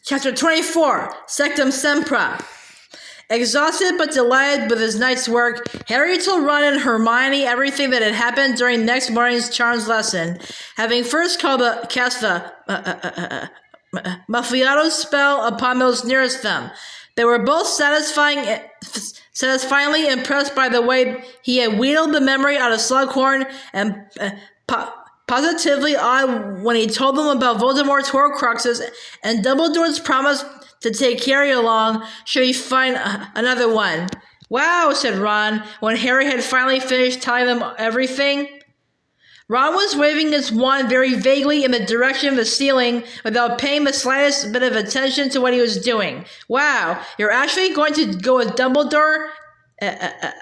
Chapter 24, Sectumsempra. Exhausted but delighted with his night's work, Harry told Ron and Hermione everything that had happened during next morning's charms lesson, having first cast the Muffiato spell upon those nearest them. They were both satisfyingly impressed by the way he had wheedled the memory out of Slughorn, and positively awed when he told them about Voldemort's Horcruxes and Dumbledore's promise to take Harry along should he find another one. Wow, said Ron, when Harry had finally finished telling them everything. Ron was waving his wand very vaguely in the direction of the ceiling without paying the slightest bit of attention to what he was doing. Wow, you're actually going to go with Dumbledore and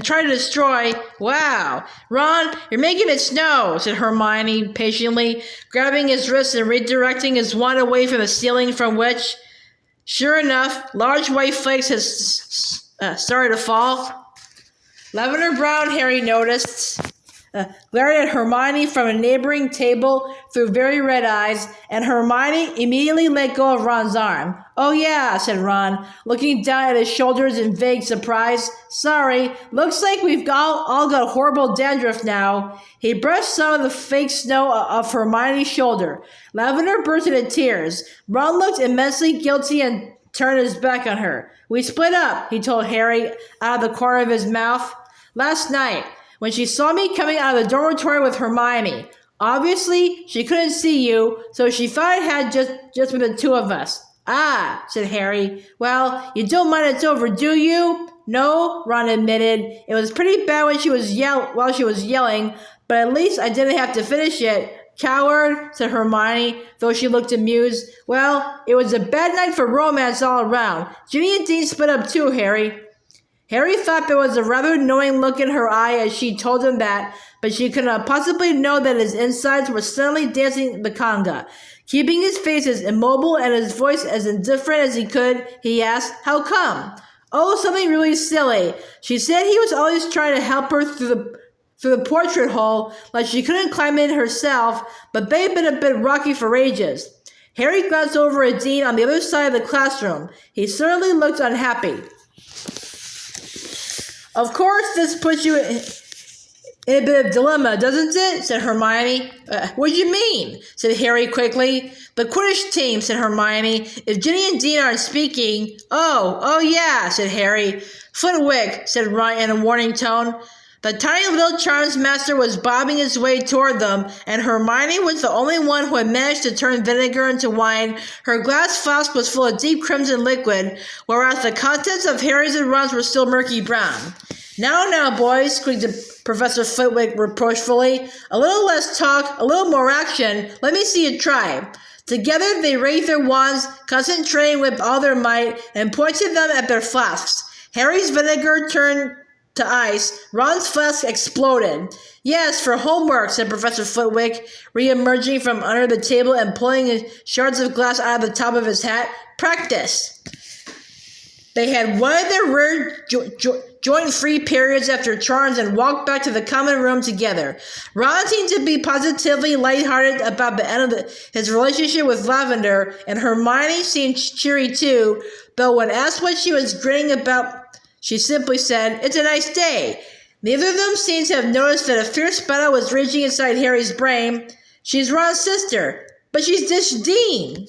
try to destroy... Wow. Ron, you're making it snow, said Hermione patiently, grabbing his wrist and redirecting his wand away from the ceiling, from which, sure enough, large white flakes had started to fall. Lavender Brown, Harry noticed, glared at Hermione from a neighboring table through very red eyes, and Hermione immediately let go of Ron's arm. Oh yeah, said Ron, looking down at his shoulders in vague surprise. Sorry, looks like we've all got horrible dandruff now. He brushed some of the fake snow off Hermione's shoulder. Lavender burst into tears. Ron looked immensely guilty and turned his back on her. We split up, he told Harry out of the corner of his mouth. Last night, when she saw me coming out of the dormitory with Hermione. Obviously, she couldn't see you, so she thought it had just been the two of us. Ah, said Harry. Well, you don't mind it's over, do you? No, Ron admitted. It was pretty bad when she was yelling, but at least I didn't have to finish it. Coward, said Hermione, though she looked amused. Well, it was a bad night for romance all around. Ginny and Dean split up too, Harry. Harry thought there was a rather knowing look in her eye as she told him that, but she could not possibly know that his insides were suddenly dancing the conga. Keeping his face as immobile and his voice as indifferent as he could, he asked, How come? Oh, something really silly. She said he was always trying to help her through the portrait hole, like she couldn't climb in herself, but they've been a bit rocky for ages. Harry glanced over at Dean on the other side of the classroom. He certainly looked unhappy. Of course, this puts you in a bit of dilemma, doesn't it? Said Hermione. What do you mean? Said Harry quickly. The Quidditch team, said Hermione. If Ginny and Dean aren't speaking... Oh yeah, said Harry. Flitwick, said Ron in a warning tone. The tiny little charms master was bobbing his way toward them, and Hermione was the only one who had managed to turn vinegar into wine. Her glass flask was full of deep crimson liquid, whereas the contents of Harry's and Ron's were still murky brown. Now, boys, squeaked Professor Flitwick reproachfully. A little less talk, a little more action. Let me see you try. Together they raised their wands, concentrating with all their might, and pointed them at their flasks. Harry's vinegar turned to ice. Ron's flask exploded. Yes, for homework, said Professor Flitwick, re-emerging from under the table and pulling shards of glass out of the top of his hat. Practice. They had one of their rare joint-free periods after charms and walked back to the common room together. Ron seemed to be positively lighthearted about the end of his relationship with Lavender, and Hermione seemed cheery too, though when asked what she was grinning about, she simply said, It's a nice day. Neither of them seemed to have noticed that a fierce battle was raging inside Harry's brain. She's Ron's sister, but she's Dish Dean.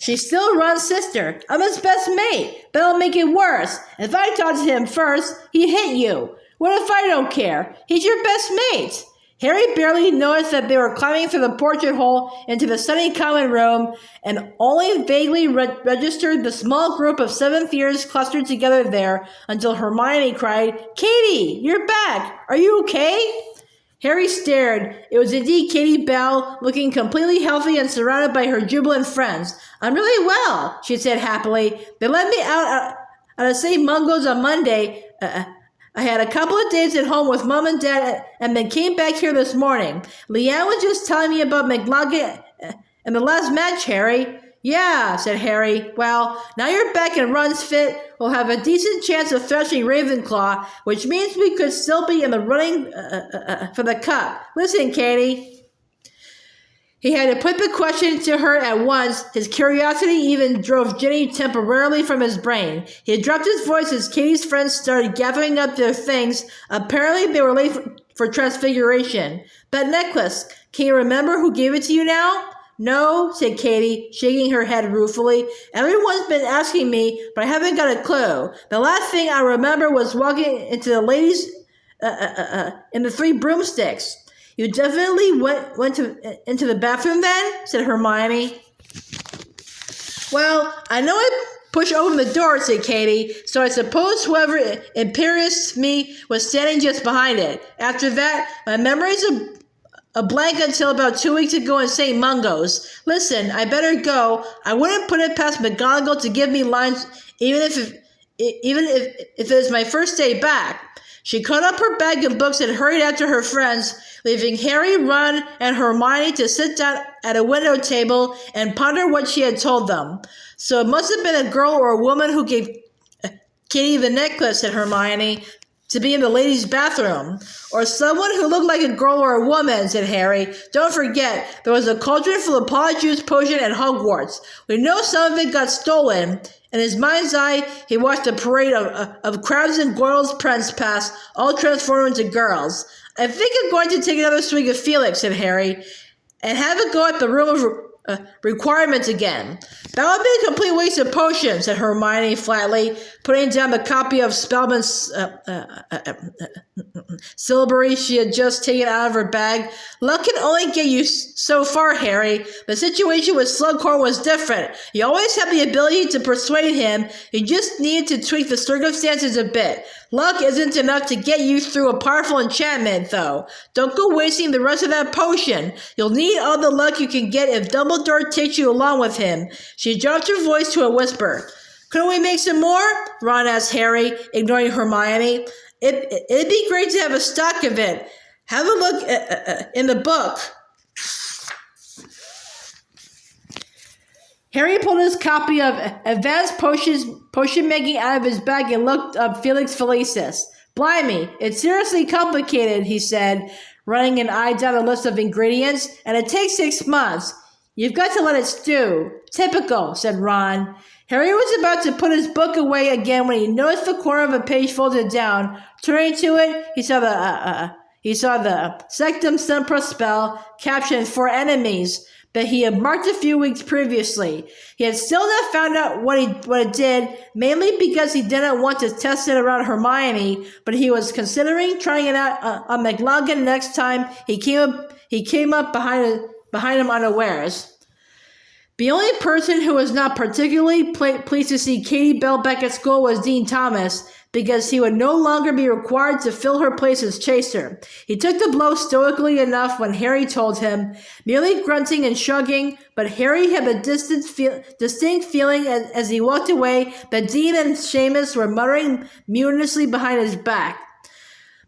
She's still Ron's sister. I'm his best mate. That'll make it worse. If I talked to him first, he'd hit you. What if I don't care? He's your best mate. Harry barely noticed that they were climbing through the portrait hole into the sunny common room, and only vaguely registered the small group of seventh years clustered together there until Hermione cried, Katie, you're back. Are you okay? Harry stared. It was indeed Katie Bell, looking completely healthy and surrounded by her jubilant friends. I'm really well, she said happily. They let me out of St. Mungo's on Monday. I had a couple of days at home with Mom and Dad and then came back here this morning. Leanne was just telling me about McLaughlin and the last match, Harry. Yeah, said Harry. Well, now you're back and Ron's fit, we'll have a decent chance of thrashing Ravenclaw, which means we could still be in the running for the cup. Listen, Katie. He had to put the question to her at once. His curiosity even drove Ginny temporarily from his brain. He had dropped his voice as Katie's friends started gathering up their things. Apparently, they were late for Transfiguration. That necklace, can you remember who gave it to you now? No, said Katie, shaking her head ruefully. Everyone's been asking me, but I haven't got a clue. The last thing I remember was walking into the ladies in the Three Broomsticks. You definitely went into the bathroom then? Said Hermione. Well, I know I pushed open the door, said Katie, so I suppose whoever imperioused me was standing just behind it. After that, my memory's a blank until about 2 weeks ago in St. Mungo's. Listen, I better go. I wouldn't put it past McGonagall to give me lines, even if it is my first day back. She caught up her bag of books and hurried after her friends, leaving Harry, Ron, and Hermione to sit down at a window table and ponder what she had told them. So it must have been a girl or a woman who gave Katie the necklace, said Hermione, to be in the ladies' bathroom. Or someone who looked like a girl or a woman, said Harry. Don't forget, there was a cauldron full of Polyjuice potion at Hogwarts. We know some of it got stolen. In his mind's eye, he watched a parade of crabs and goyles prance past, all transformed into girls. I think I'm going to take another swig of Felix, said Harry, and have it go at the room of requirements again. That would be a complete waste of potions, said Hermione flatly, putting down the copy of Spellman's syllabary she had just taken out of her bag. Luck can only get you so far, Harry. The situation with Slughorn was different. You always had the ability to persuade him. You just needed to tweak the circumstances a bit. Luck isn't enough to get you through a powerful enchantment, though. Don't go wasting the rest of that potion. You'll need all the luck you can get if Dumbledore takes you along with him. She dropped her voice to a whisper. Couldn't we make some more? Ron asked Harry, ignoring Hermione. It'd be great to have a stock of it. Have a look in the book. Harry pulled his copy of Advanced Potion Making out of his bag and looked up Felix Felicis. Blimey, it's seriously complicated, he said, running an eye down a list of ingredients, and it takes 6 months. You've got to let it stew. Typical, said Ron. Harry was about to put his book away again when he noticed the corner of a page folded down. Turning to it, he saw the Sectumsempra spell captioned for enemies that he had marked a few weeks previously. He had still not found out what it did, mainly because he didn't want to test it around Hermione, but he was considering trying it out on McLaggen next time he came up behind him unawares. The only person who was not particularly pleased to see Katie Bell back at school was Dean Thomas, because he would no longer be required to fill her place as chaser. He took the blow stoically enough when Harry told him, merely grunting and shrugging, but Harry had a distinct feeling as he walked away that Dean and Seamus were muttering mutinously behind his back.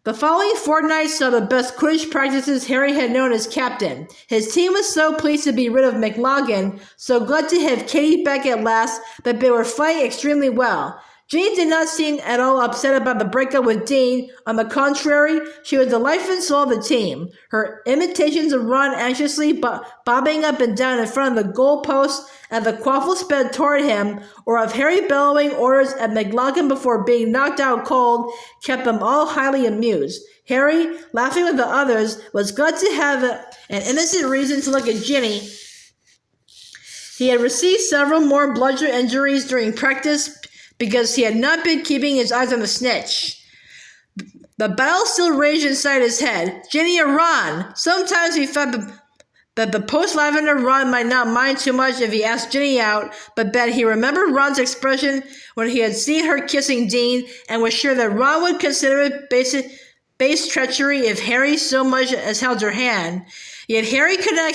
The following fortnight saw the best Quidditch practices Harry had known as captain. His team was so pleased to be rid of McLaggen, so glad to have Katie back at last, that they were fighting extremely well. Jane did not seem at all upset about the breakup with Dean. On the contrary, she was the life and soul of the team. Her imitations of Ron anxiously bobbing up and down in front of the goalpost as the quaffle sped toward him, or of Harry bellowing orders at McLaggen before being knocked out cold, kept them all highly amused. Harry, laughing with the others, was glad to have an innocent reason to look at Ginny. He had received several more bludgeon injuries during practice because he had not been keeping his eyes on the snitch. The battle still raged inside his head. Ginny or Ron? Sometimes he thought that the post-lavender Ron might not mind too much if he asked Ginny out, but that he remembered Ron's expression when he had seen her kissing Dean, and was sure that Ron would consider it base treachery if Harry so much as held her hand. Yet Harry could not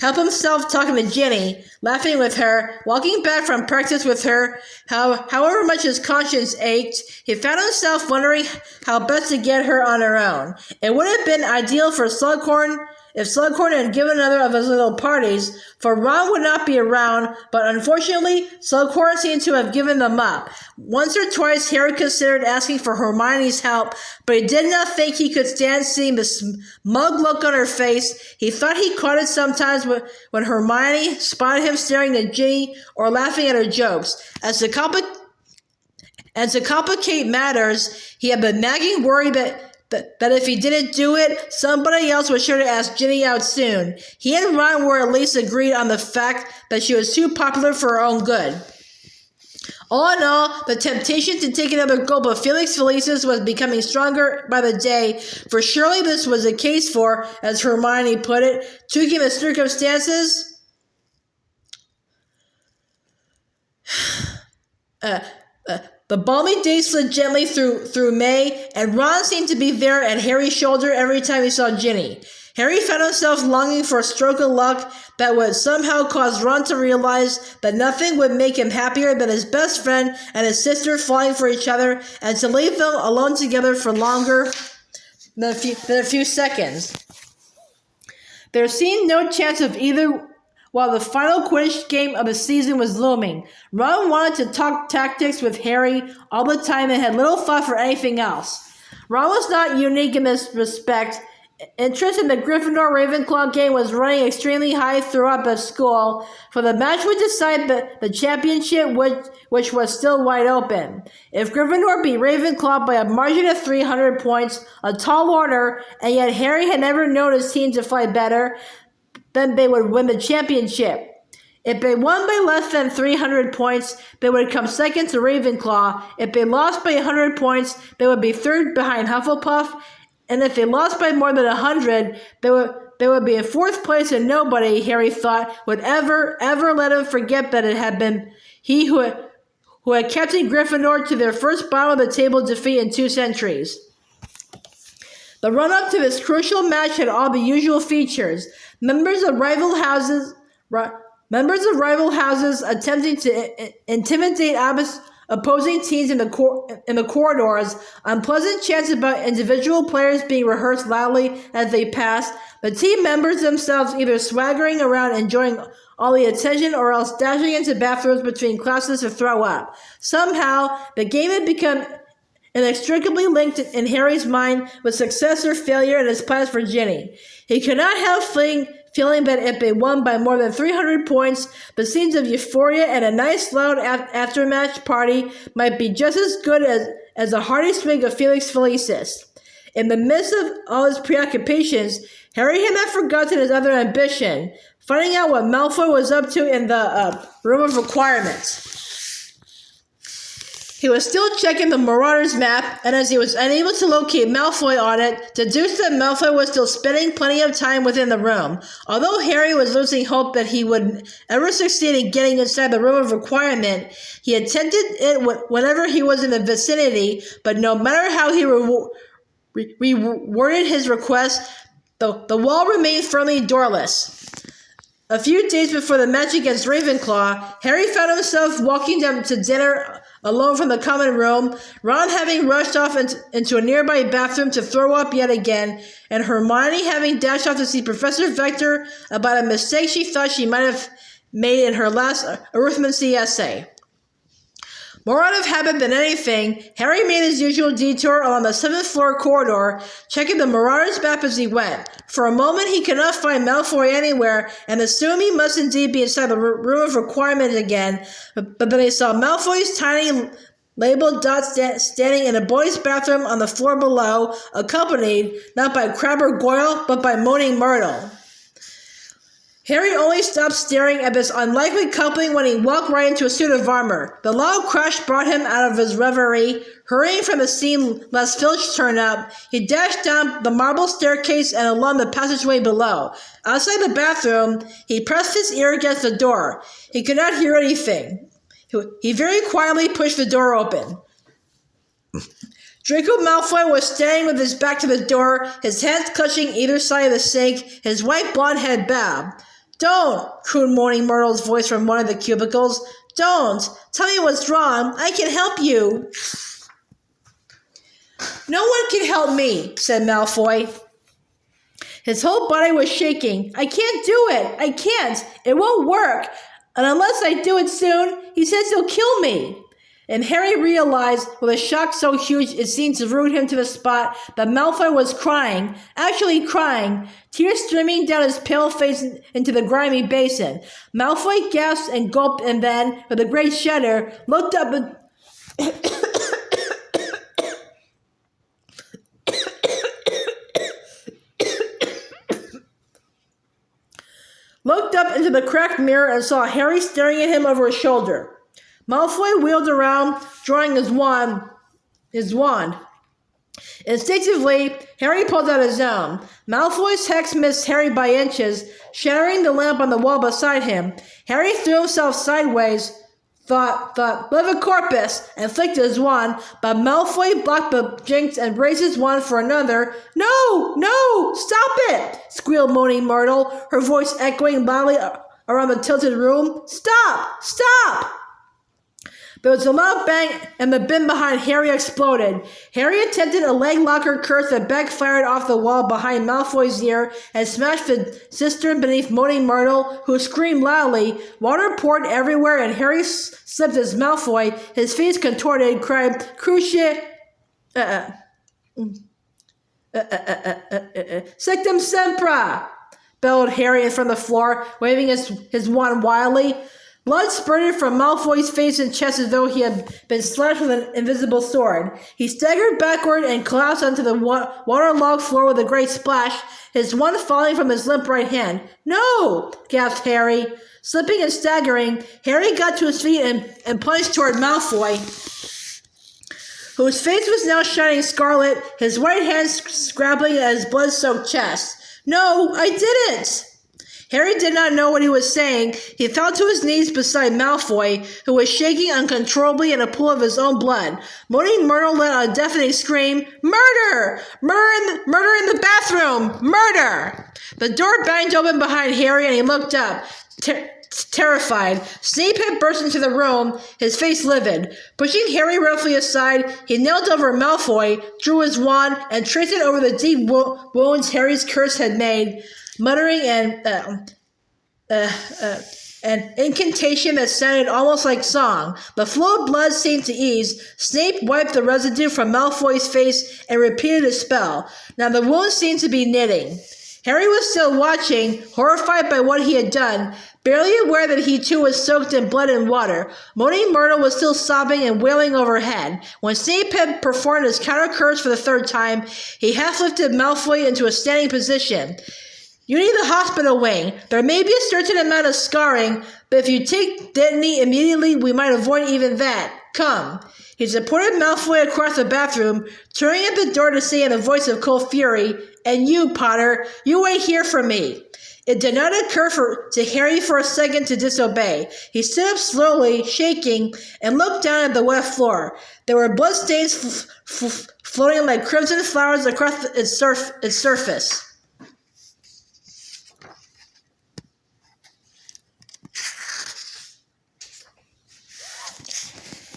help himself talking to Ginny, laughing with her, walking back from practice with her. However much his conscience ached, he found himself wondering how best to get her on her own. It would have been ideal for Slughorn if Slughorn had given another of his little parties, for Ron would not be around, but unfortunately, Slughorn seemed to have given them up. Once or twice, Harry considered asking for Hermione's help, but he did not think he could stand seeing the smug look on her face. He thought he caught it sometimes when Hermione spotted him staring at Ginny or laughing at her jokes. And to complicate matters, he had been nagging worry that if he didn't do it, somebody else was sure to ask Ginny out soon. He and Ron were at least agreed on the fact that she was too popular for her own good. All in all, the temptation to take another gulp of Felix Felicis was becoming stronger by the day, for surely this was a case for, as Hermione put it, tweaking the circumstances. The balmy day slid gently through May, and Ron seemed to be there at Harry's shoulder every time he saw Ginny. Harry found himself longing for a stroke of luck that would somehow cause Ron to realize that nothing would make him happier than his best friend and his sister falling for each other, and to leave them alone together for longer than a few seconds. There seemed no chance of either while the final Quidditch game of the season was looming. Ron wanted to talk tactics with Harry all the time and had little thought for anything else. Ron was not unique in this respect. Interest in the Gryffindor-Ravenclaw game was running extremely high throughout the school, for the match would decide the championship, which was still wide open. If Gryffindor beat Ravenclaw by a margin of 300 points, a tall order, and yet Harry had never known his team to fight better, then they would win the championship. If they won by less than 300 points, they would come second to Ravenclaw. If they lost by 100 points, they would be third behind Hufflepuff. And if they lost by more than 100, they would be in fourth place, and nobody, Harry thought, would ever let him forget that it had been he who had captained Gryffindor to their first bottom-of-the-table defeat in 2 centuries. The run-up to this crucial match had all the usual features. Members of rival houses attempting to intimidate opposing teams in the corridors, unpleasant chants about individual players being rehearsed loudly as they passed, the team members themselves either swaggering around enjoying all the attention or else dashing into bathrooms between classes to throw up. Somehow, the game had become inextricably linked in Harry's mind with success or failure in his plans for Ginny. He could not help feeling that if they won by more than 300 points, the scenes of euphoria and a nice loud after-match party might be just as good as a hearty swig of Felix Felicis. In the midst of all his preoccupations, Harry had not forgotten his other ambition, finding out what Malfoy was up to in the Room of Requirements. He was still checking the Marauders map, and as he was unable to locate Malfoy on it, deduced that Malfoy was still spending plenty of time within the room. Although Harry was losing hope that he would ever succeed in getting inside the Room of Requirement, he attempted it whenever he was in the vicinity, but no matter how he reworded his request, the wall remained firmly doorless. A few days before the match against Ravenclaw, Harry found himself walking down to dinner alone from the common room, Ron having rushed off into a nearby bathroom to throw up yet again, and Hermione having dashed off to see Professor Vector about a mistake she thought she might have made in her last arithmancy essay. More out of habit than anything, Harry made his usual detour along the 7th floor corridor, checking the Marauders map as he went. For a moment he could not find Malfoy anywhere, and assumed he must indeed be inside the Room of Requirement again, but then he saw Malfoy's tiny labeled dot standing in a boy's bathroom on the floor below, accompanied not by Crabbe or Goyle, but by Moaning Myrtle. Harry only stopped staring at this unlikely coupling when he walked right into a suit of armor. The loud crash brought him out of his reverie. Hurrying from the scene lest Filch turned up, he dashed down the marble staircase and along the passageway below. Outside the bathroom, he pressed his ear against the door. He could not hear anything. He very quietly pushed the door open. Draco Malfoy was standing with his back to the door, his hands clutching either side of the sink, his white blonde head bowed. "Don't!" crooned Moaning Myrtle's voice from one of the cubicles. "Don't! Tell me what's wrong. I can help you." "No one can help me," said Malfoy. His whole body was shaking. I can't do it. I can't. It won't work. And unless I do it soon, he says he'll kill me. And Harry realized, with a shock so huge it seemed to root him to the spot, that Malfoy was crying, actually crying, tears streaming down his pale face into the grimy basin. Malfoy gasped and gulped and then, with a great shudder, looked up and looked up into the cracked mirror and saw Harry staring at him over his shoulder. Malfoy wheeled around, drawing his wand. Instinctively, Harry pulled out his own. Malfoy's hex missed Harry by inches, shattering the lamp on the wall beside him. Harry threw himself sideways, thought, Levicorpus, and flicked his wand, but Malfoy blocked the jinx and raised his wand for another. No, stop it, squealed Moaning Myrtle, her voice echoing loudly around the tilted room. Stop! There was a loud bang, and the bin behind Harry exploded. Harry attempted a leg locker curse that backfired off the wall behind Malfoy's ear and smashed the cistern beneath Moaning Myrtle, who screamed loudly. Water poured everywhere, and Harry slipped as Malfoy, his face contorted, cried, Cruciate... Sectumsempra! Bellowed Harry from the floor, waving his wand wildly. Blood spurted from Malfoy's face and chest as though he had been slashed with an invisible sword. He staggered backward and collapsed onto the waterlogged floor with a great splash, his wand falling from his limp right hand. No! Gasped Harry. Slipping and staggering, Harry got to his feet and plunged toward Malfoy, whose face was now shining scarlet, his white hands scrabbling at his blood-soaked chest. No, I didn't! Harry did not know what he was saying. He fell to his knees beside Malfoy, who was shaking uncontrollably in a pool of his own blood. Moaning Myrtle let out a deafening scream. Murder! Murder in the bathroom! Murder! The door banged open behind Harry and he looked up, terrified. Snape had burst into the room, his face livid. Pushing Harry roughly aside, he knelt over Malfoy, drew his wand, and traced it over the deep wounds Harry's curse had made, muttering an incantation that sounded almost like song. The flow of blood seemed to ease. Snape wiped the residue from Malfoy's face and repeated his spell. Now the wound seemed to be knitting. Harry was still watching, horrified by what he had done, barely aware that he too was soaked in blood and water. Moaning Myrtle was still sobbing and wailing overhead. When Snape had performed his counter curse for the third time, he half lifted Malfoy into a standing position. You need the hospital wing. There may be a certain amount of scarring, but if you take Destiny immediately, we might avoid even that. Come. He supported Malfoy across the bathroom, turning at the door to say in a voice of cold fury, And you, Potter, you wait here for me. It did not occur to Harry for a second to disobey. He stood up slowly, shaking, and looked down at the wet floor. There were bloodstains floating like crimson flowers across its surface.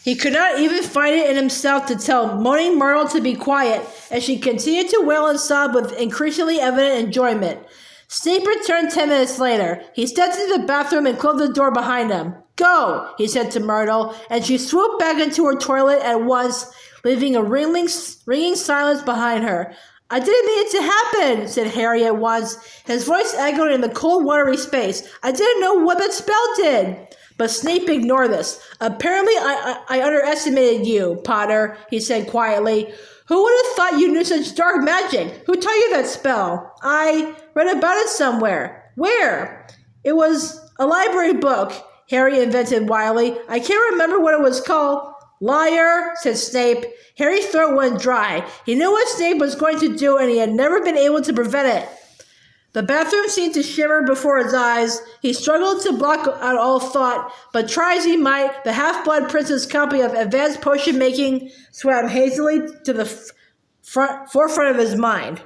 He could not even find it in himself to tell Moaning Myrtle to be quiet, as she continued to wail and sob with increasingly evident enjoyment. Snape returned 10 minutes later. He stepped into the bathroom and closed the door behind him. Go, he said to Myrtle, and she swooped back into her toilet at once, leaving a ringing silence behind her. I didn't mean it to happen, said Harry at once. His voice echoed in the cold, watery space. I didn't know what that spell did. But Snape ignored this. Apparently, I underestimated you, Potter, he said quietly. Who would have thought you knew such dark magic? Who taught you that spell? I read about it somewhere. Where? It was a library book, Harry invented wildly. I can't remember what it was called. Liar, said Snape. Harry's throat went dry. He knew what Snape was going to do, and he had never been able to prevent it. The bathroom seemed to shimmer before his eyes. He struggled to block out all thought, but try as he might, the Half-Blood Prince's copy of Advanced Potion-Making swam hazily to the forefront of his mind.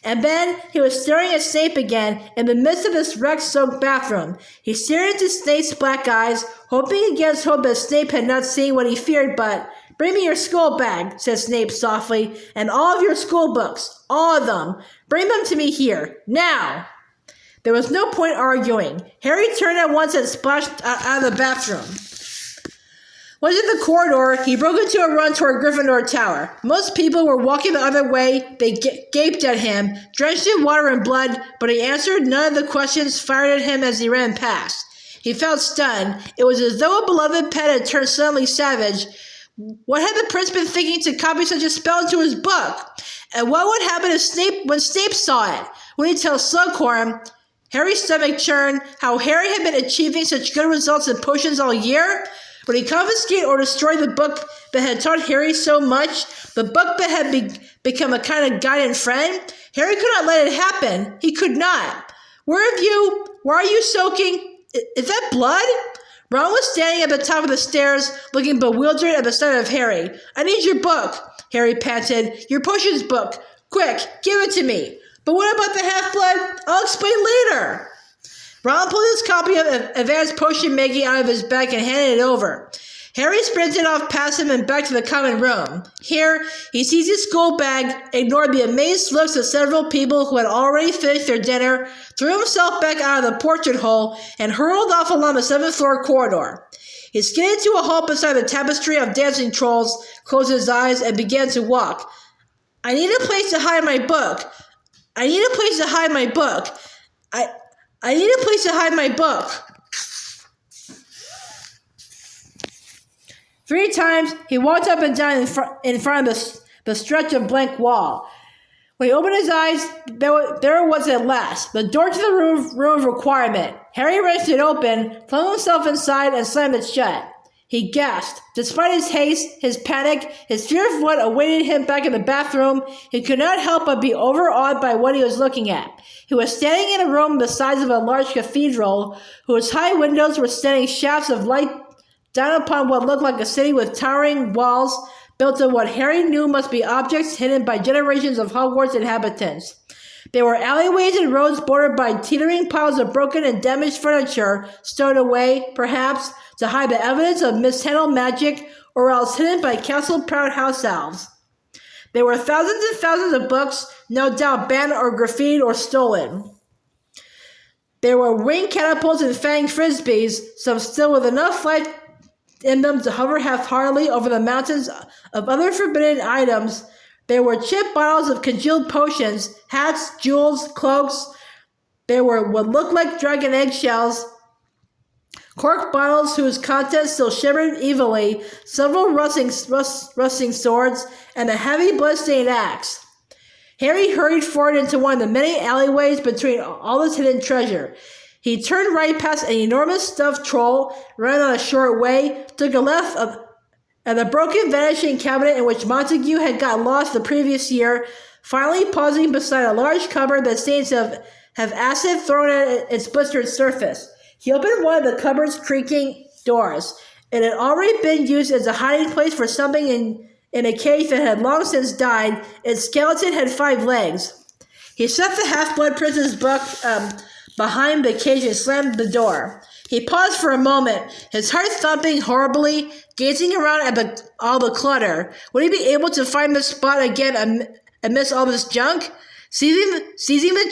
And then he was staring at Snape again in the midst of this wreck-soaked bathroom. He stared into Snape's black eyes, hoping against hope that Snape had not seen what he feared, but Bring me your school bag, said Snape softly, and all of your school books. All of them. Bring them to me here. Now! There was no point arguing. Harry turned at once and splashed out of the bathroom. Once in the corridor, he broke into a run toward Gryffindor Tower. Most people were walking the other way. They gaped at him, drenched in water and blood, but he answered none of the questions fired at him as he ran past. He felt stunned. It was as though a beloved pet had turned suddenly savage. What had the prince been thinking to copy such a spell into his book? And what would happen when Snape saw it? Would he tell Slughorn? Harry's stomach churned. How Harry had been achieving such good results in potions all year? Would he confiscate or destroy the book that had taught Harry so much? The book that had become a kind of guide and friend? Harry could not let it happen. He could not. Why are you soaking? Is that blood? Ron was standing at the top of the stairs, looking bewildered at the sight of Harry. I need your book, Harry panted. Your potions book. Quick, give it to me. But what about the half-blood? I'll explain later. Ron pulled his copy of Advanced Potion Making out of his bag and handed it over. Harry sprinted off past him and back to the common room. Here, he seized his school bag, ignored the amazed looks of several people who had already finished their dinner, threw himself back out of the portrait hole, and hurled off along the 7th floor corridor. He skidded to a halt beside the tapestry of dancing trolls, closed his eyes, and began to walk. I need a place to hide my book. I need a place to hide my book. I need a place to hide my book. 3 times, he walked up and down in front of the stretch of blank wall. When he opened his eyes, there it was at last, the door to the room of requirement. Harry wrenched it open, flung himself inside, and slammed it shut. He gasped. Despite his haste, his panic, his fear of what awaited him back in the bathroom, he could not help but be overawed by what he was looking at. He was standing in a room the size of a large cathedral, whose high windows were sending shafts of light down upon what looked like a city with towering walls built of what Harry knew must be objects hidden by generations of Hogwarts inhabitants. There were alleyways and roads bordered by teetering piles of broken and damaged furniture, stowed away, perhaps, to hide the evidence of mishandled magic, or else hidden by castle-proud house elves. There were thousands and thousands of books, no doubt banned or graffitied or stolen. There were winged catapults and fanged frisbees, some still with enough life in them to hover half-heartedly over the mountains of other forbidden items. There were chipped bottles of congealed potions, hats, jewels, cloaks. There were what looked like dragon eggshells, corked bottles whose contents still shimmered evilly, several rusting swords, and a heavy blood-stained axe. Harry hurried forward into one of the many alleyways between all this hidden treasure. He turned right past an enormous stuffed troll, ran on a short way, took a left at the broken vanishing cabinet in which Montague had got lost the previous year, finally pausing beside a large cupboard that seemed to have acid thrown at its blistered surface. He opened one of the cupboard's creaking doors. It had already been used as a hiding place for something in a cage that had long since died. Its skeleton had 5 legs. He set the Half-Blood Prince's book behind the cage and slammed the door. He paused for a moment, his heart thumping horribly, gazing around at all the clutter. Would he be able to find the spot again amidst all this junk? Seizing the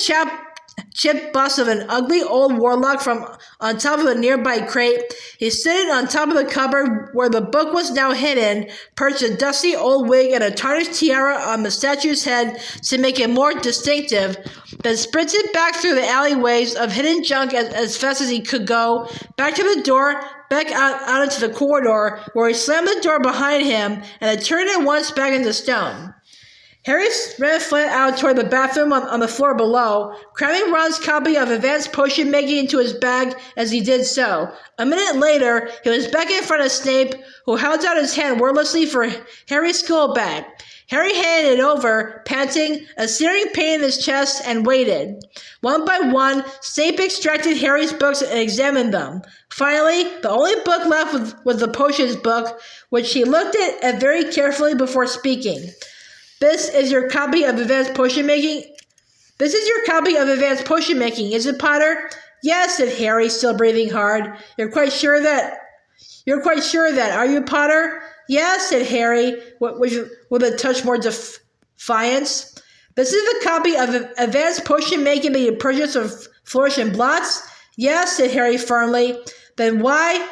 chipped bust of an ugly old warlock from on top of a nearby crate, he stood on top of the cupboard where the book was now hidden, perched a dusty old wig and a tarnished tiara on the statue's head to make it more distinctive, then sprinted back through the alleyways of hidden junk as fast as he could go, back to the door, back out into the corridor, where he slammed the door behind him, and it turned at once back into stone. Harry ran flat out toward the bathroom on the floor below, cramming Ron's copy of Advanced Potion Making into his bag as he did so. A minute later, he was back in front of Snape, who held out his hand wordlessly for Harry's school bag. Harry handed it over, panting, a searing pain in his chest, and waited. One by one, Snape extracted Harry's books and examined them. Finally, the only book left was the potions book, which he looked at very carefully before speaking. This is your copy of Advanced Potion Making? This is your copy of Advanced Potion Making, is it, Potter? Yes, said Harry, still breathing hard. You're quite sure of that, are you, Potter? Yes, said Harry, with a touch more defiance. This is a copy of Advanced Potion Making that you purchased of Flourish and Blots? Yes, said Harry firmly. Then why,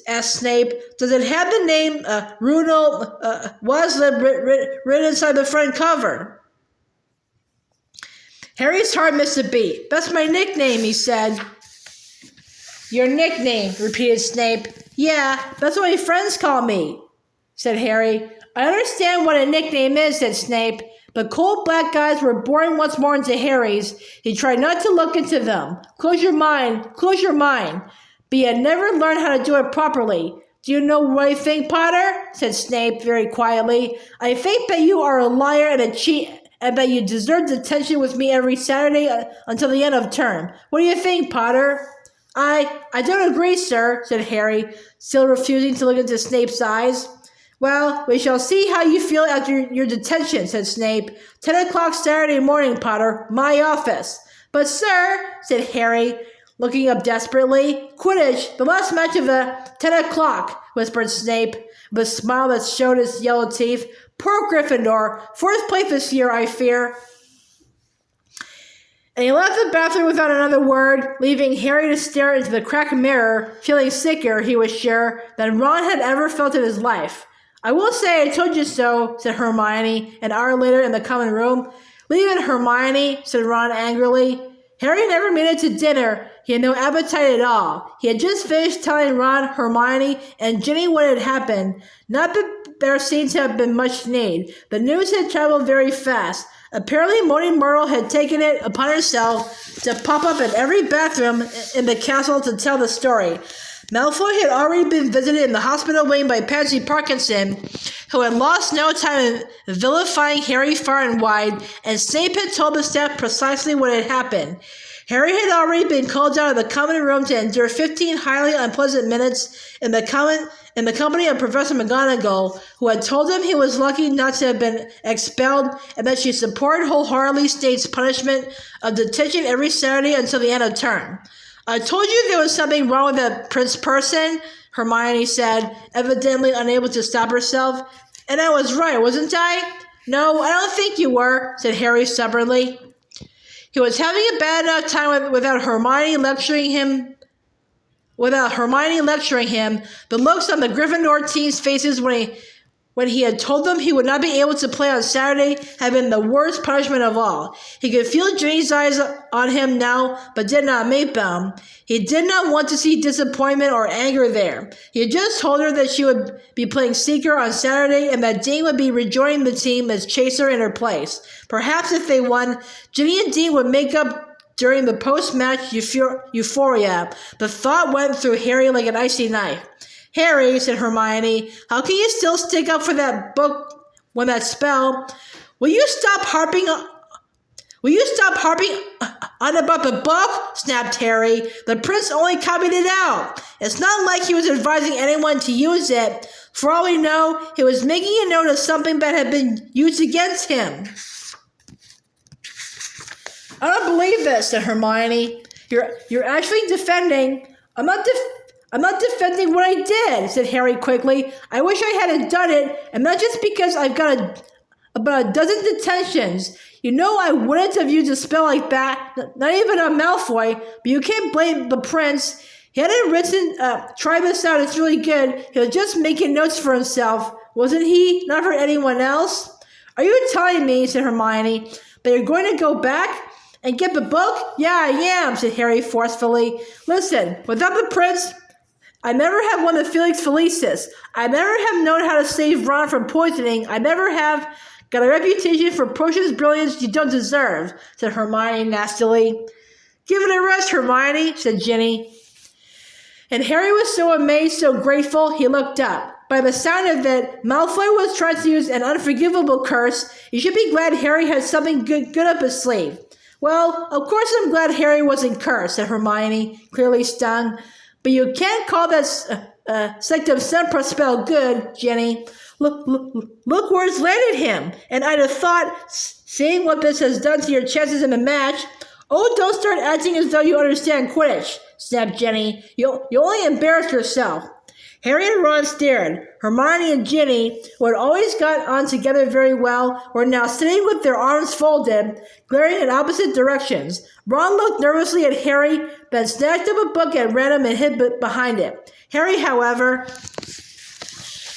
asked Snape, does it have the name Ronald Weasley written inside the front cover? Harry's heart missed a beat. That's my nickname, he said. Your nickname, repeated Snape. Yeah, that's what my friends call me, said Harry. I understand what a nickname is, said Snape, but cold black guys were boring once more into Harry's. He tried not to look into them. Close your mind, but he had never learned how to do it properly. Do you know what I think, Potter? Said Snape very quietly. I think that you are a liar and a cheat, and that you deserve detention with me every Saturday until the end of term. What do you think, Potter? I don't agree, sir, said Harry, still refusing to look into Snape's eyes. Well, we shall see how you feel after your detention, said Snape. 10 o'clock Saturday morning, Potter, my office. But, sir, said Harry, looking up desperately. Quidditch, the last match of the 10 o'clock, whispered Snape, with a smile that showed his yellow teeth. Poor Gryffindor, fourth place this year, I fear. And he left the bathroom without another word, leaving Harry to stare into the cracked mirror, feeling sicker, he was sure, than Ron had ever felt in his life. I will say I told you so, said Hermione, an hour later in the common room. Leave it, Hermione, said Ron angrily. Harry never made it to dinner. He had no appetite at all. He had just finished telling Ron, Hermione, and Ginny what had happened. Not that there seemed to have been much need. The news had traveled very fast. Apparently, Moaning Myrtle had taken it upon herself to pop up in every bathroom in the castle to tell the story. Malfoy had already been visited in the hospital wing by Pansy Parkinson, who had lost no time in vilifying Harry far and wide, and Snape had told the staff precisely what had happened. Harry had already been called out of the common room to endure 15 highly unpleasant minutes in the company of Professor McGonagall, who had told him he was lucky not to have been expelled and that she supported wholeheartedly Snape's punishment of detention every Saturday until the end of term. I told you there was something wrong with that Prince person, Hermione said, evidently unable to stop herself. And I was right, wasn't I? No, I don't think you were, said Harry stubbornly. He was having a bad enough time without Hermione lecturing him. The looks on the Gryffindor team's faces when he had told them he would not be able to play on Saturday had been the worst punishment of all. He could feel Ginny's eyes on him now, but did not meet them. He did not want to see disappointment or anger there. He had just told her that she would be playing Seeker on Saturday and that Dean would be rejoining the team as Chaser in her place. Perhaps if they won, Ginny and Dean would make up during the post-match euphoria. The thought went through Harry like an icy knife. Harry, said Hermione, how can you still stick up for that book when that spell? Will you stop harping on about the book? Snapped Harry. The prince only copied it out. It's not like he was advising anyone to use it. For all we know, he was making a note of something that had been used against him. I don't believe this, said Hermione. You're actually defending. I'm not defending what I did, said Harry quickly. I wish I hadn't done it, and not just because I've got about a dozen detentions. You know I wouldn't have used a spell like that, not even on Malfoy, but you can't blame the prince. He hadn't written, try this out, it's really good. He was just making notes for himself, wasn't he? Not for anyone else? Are you telling me, said Hermione, that you're going to go back and get the book? Yeah, I am, said Harry forcefully. Listen, without the prince, I never have won the Felix Felicis. I never have known how to save Ron from poisoning. I never have got a reputation for precious brilliance you don't deserve, said Hermione nastily. Give it a rest, Hermione, said Ginny. And Harry was so amazed, so grateful, he looked up. By the sound of it, Malfoy was trying to use an unforgivable curse. You should be glad Harry had something good up his sleeve. Well, of course I'm glad Harry wasn't cursed, said Hermione, clearly stung. But you can't call that Sectumsempra spell good, Ginny. Look where it's landed him. And I'd have thought, seeing what this has done to your chances in the match. Oh, don't start acting as though you understand Quidditch, snapped Ginny. You'll only embarrass yourself. Harry and Ron stared. Hermione and Ginny, who had always got on together very well, were now sitting with their arms folded, glaring in opposite directions. Ron looked nervously at Harry, then snatched up a book at random and hid behind it. Harry, however,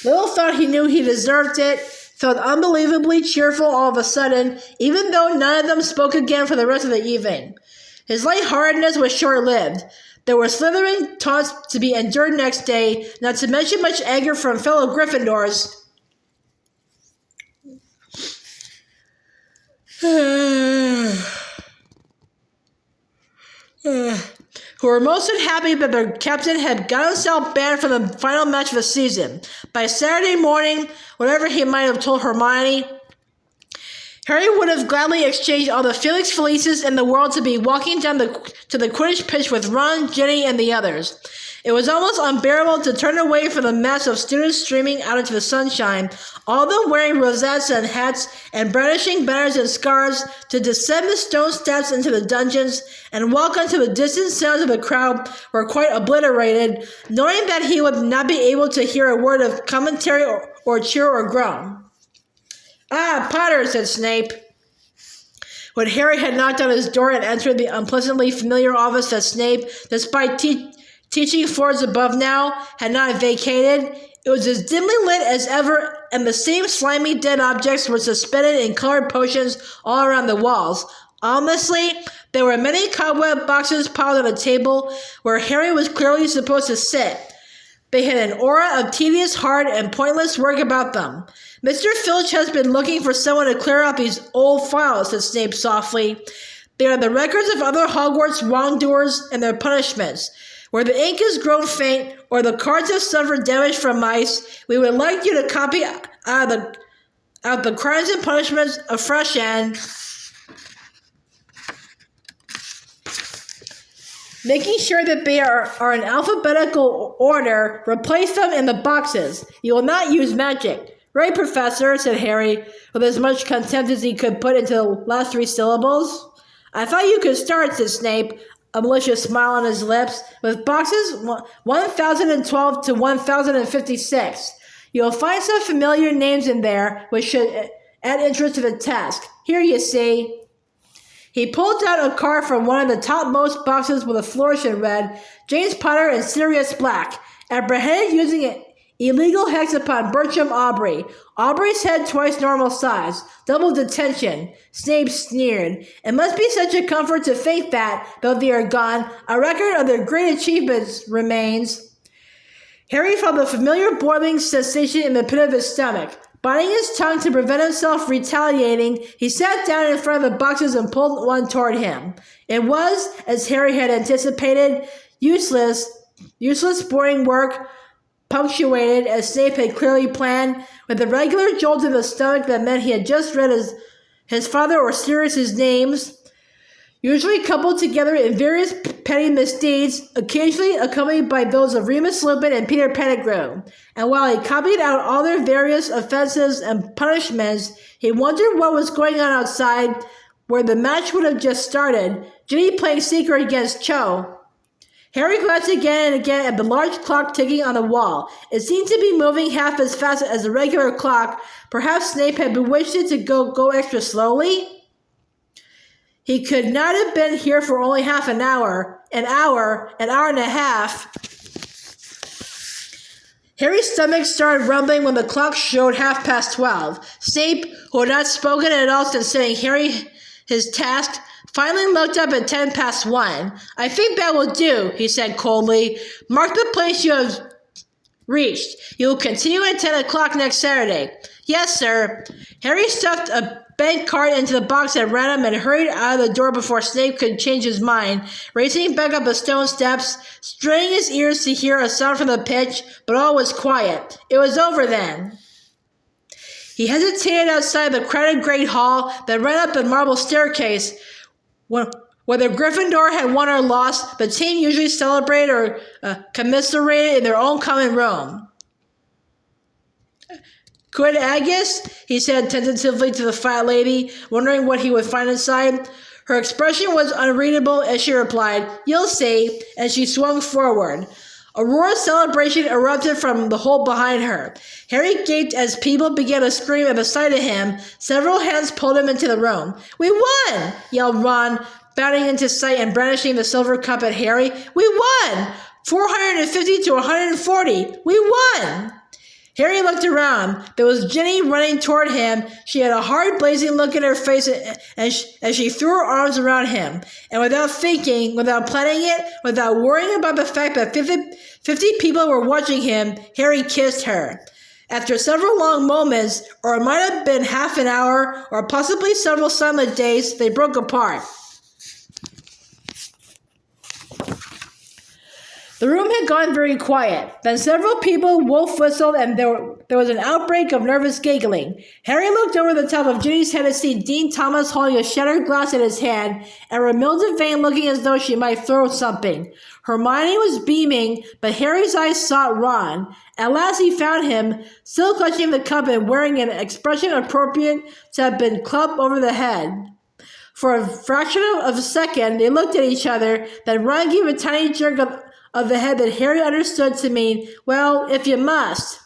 little thought he knew he deserved it, felt unbelievably cheerful all of a sudden, even though none of them spoke again for the rest of the evening. His lightheartedness was short-lived. There were slithering taunts to be endured next day, not to mention much anger from fellow Gryffindors who were most unhappy that their captain had got himself banned from the final match of the season. By Saturday morning, whatever he might have told Hermione, Harry would have gladly exchanged all the Felix Felices in the world to be walking down to the Quidditch pitch with Ron, Ginny, and the others. It was almost unbearable to turn away from the mass of students streaming out into the sunshine, all of them wearing rosettes and hats and brandishing banners and scarves, to descend the stone steps into the dungeons and walk until the distant sounds of the crowd were quite obliterated, knowing that he would not be able to hear a word of commentary or cheer or groan. "Ah, Potter," said Snape, when Harry had knocked on his door and entered the unpleasantly familiar office that Snape, despite teaching floors above now, had not vacated. It was as dimly lit as ever, and the same slimy dead objects were suspended in colored potions all around the walls. Ominously, there were many cobweb boxes piled on a table where Harry was clearly supposed to sit. They had an aura of tedious, hard, and pointless work about them. "Mr. Filch has been looking for someone to clear out these old files," said Snape softly. "They are the records of other Hogwarts wrongdoers and their punishments. Where the ink has grown faint, or the cards have suffered damage from mice, we would like you to copy out the crimes and punishments afresh and..." "Making sure that they are in alphabetical order, replace them in the boxes. You will not use magic." "Right, Professor," said Harry, with as much contempt as he could put into the last three syllables. "I thought you could start," said Snape, a malicious smile on his lips, "with boxes 1012 to 1056. You'll find some familiar names in there, which should add interest to the task. Here, you see." He pulled out a card from one of the topmost boxes with a flourish and read, "James Potter and Sirius Black, apprehended using an illegal hex upon Bertram Aubrey. Aubrey's head twice normal size. Double detention." Snape sneered. "It must be such a comfort to think that, though they are gone, a record of their great achievements remains." Harry felt a familiar boiling sensation in the pit of his stomach. Biting his tongue to prevent himself retaliating, he sat down in front of the boxes and pulled one toward him. It was, as Harry had anticipated, useless, boring work, punctuated, as Snape had clearly planned, with a regular jolt in the stomach that meant he had just read his father or Sirius's names, usually coupled together in various petty misdeeds, occasionally accompanied by those of Remus Lupin and Peter Pettigrew. And while he copied out all their various offenses and punishments, he wondered what was going on outside, where the match would have just started, Ginny playing secret against Cho. Harry glanced again and again at the large clock ticking on the wall. It seemed to be moving half as fast as a regular clock. Perhaps Snape had bewitched it to go extra slowly? He could not have been here for only half an hour, an hour and a half. Harry's stomach started rumbling when the clock showed 12:30. Snape, who had not spoken at all since setting Harry his task, finally looked up at 1:10. "I think that will do," he said coldly. "Mark the place you have reached. You will continue at 10 o'clock next Saturday." "Yes, sir." Harry stuffed a bank card into the box at random and hurried out of the door before Snape could change his mind, racing back up the stone steps, straining his ears to hear a sound from the pitch, but all was quiet. It was over then. He hesitated outside the crowded great hall, then ran up the marble staircase. Whether Gryffindor had won or lost, the team usually celebrated or commiserated in their own common room. "Good, Agus?" he said tentatively to the fat lady, wondering what he would find inside. Her expression was unreadable as she replied, "You'll see," and she swung forward. A roar of celebration erupted from the hole behind her. Harry gaped as people began to scream at the sight of him. Several hands pulled him into the room. "We won!" yelled Ron, bounding into sight and brandishing the silver cup at Harry. "We won! 450 to 140! We won!" Harry looked around. There was Ginny running toward him. She had a hard, blazing look in her face as she threw her arms around him. And without thinking, without planning it, without worrying about the fact that 50 people were watching him, Harry kissed her. After several long moments, or it might have been half an hour, or possibly several silent days, they broke apart. The room had gone very quiet. Then several people wolf whistled and there was an outbreak of nervous giggling. Harry looked over the top of Ginny's head to see Dean Thomas holding a shattered glass in his hand and Romilda Vane looking as though she might throw something. Hermione was beaming, but Harry's eyes sought Ron. At last he found him, still clutching the cup and wearing an expression appropriate to have been clubbed over the head. For a fraction of a second, they looked at each other, then Ron gave a tiny jerk of the head that Harry understood to mean, "Well, if you must."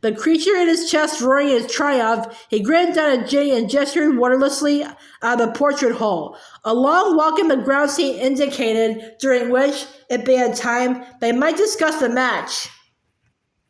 The creature in his chest roaring in triumph, he grinned down at Ginny and gestured wordlessly out of the portrait hole. A long walk in the ground scene indicated, during which, if they had time, they might discuss the match.